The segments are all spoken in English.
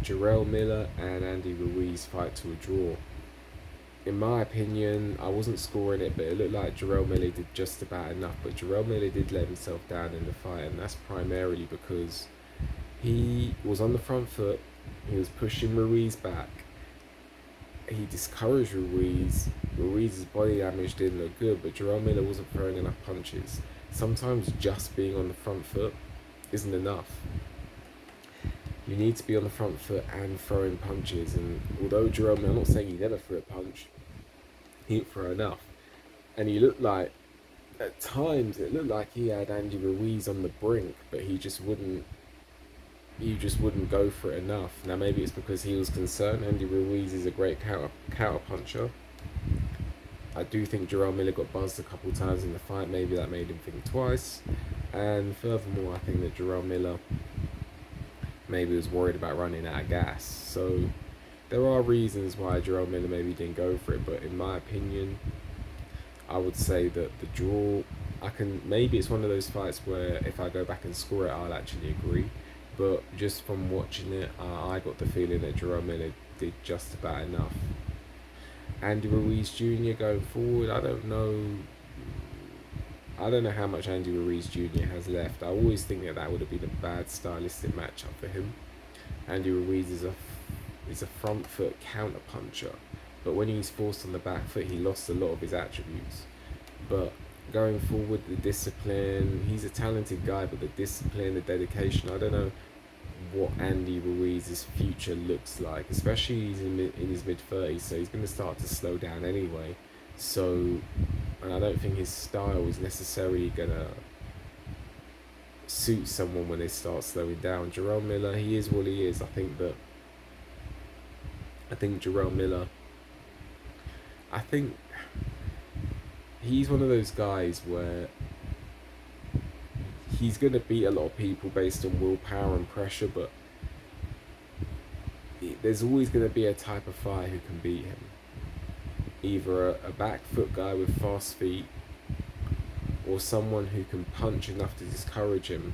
Jarrell Miller and Andy Ruiz fight to a draw. In my opinion, I wasn't scoring it, but it looked like Jarrell Miller did just about enough. But Jarrell Miller did let himself down in the fight, and that's primarily because he was on the front foot. He was pushing Ruiz back. He discouraged Ruiz. Ruiz's body damage didn't look good, but Jarrell Miller wasn't throwing enough punches. Sometimes just being on the front foot isn't enough. You need to be on the front foot and throwing punches. And although Jarrell Miller, I'm not saying he never threw a punch, he didn't throw enough. And he looked like, at times, it looked like he had Andy Ruiz on the brink, but he just wouldn't go for it enough. Now maybe it's because he was concerned. Andy Ruiz is a great counter puncher. I do think Jarrell Miller got buzzed a couple times in the fight. Maybe that made him think twice. And furthermore, I think that Jarrell Miller maybe was worried about running out of gas. So there are reasons why Jarrell Miller maybe didn't go for it. But in my opinion, I would say that the draw, maybe it's one of those fights where if I go back and score it, I'll actually agree. But just from watching it, I got the feeling that Jarrell Miller did just about enough. Andy Ruiz Jr. going forward, I don't know how much Andy Ruiz Jr. has left. I always think that would have been a bad stylistic matchup for him. Andy Ruiz is a front foot counter puncher, but when he's forced on the back foot, he lost a lot of his attributes. But going forward, the discipline, he's a talented guy, but the discipline, the dedication, I don't know what Andy Ruiz's future looks like, especially he's in his mid-30s, so he's going to start to slow down anyway. So, and I don't think his style is necessarily going to suit someone when they start slowing down. Jarrell Miller, he is what he is. I think Jarrell Miller, he's one of those guys where he's going to beat a lot of people based on willpower and pressure, but there's always going to be a type of fighter who can beat him. Either a back foot guy with fast feet, or someone who can punch enough to discourage him.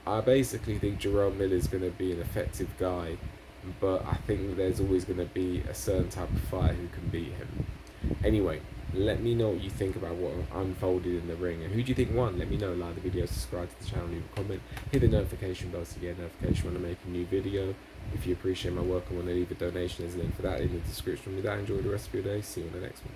I basically think Jarrell Miller is going to be an effective guy, but I think there's always going to be a certain type of fighter who can beat him. Anyway, let me know what you think about what unfolded in the ring, and who do you think won? Let me know. Like the video, subscribe to the channel, leave a comment, hit the notification bell to get a notification when I make a new video. If you appreciate my work and want to leave a donation, there's a link for that in the description. With that, enjoy the rest of your day. See you on the next one.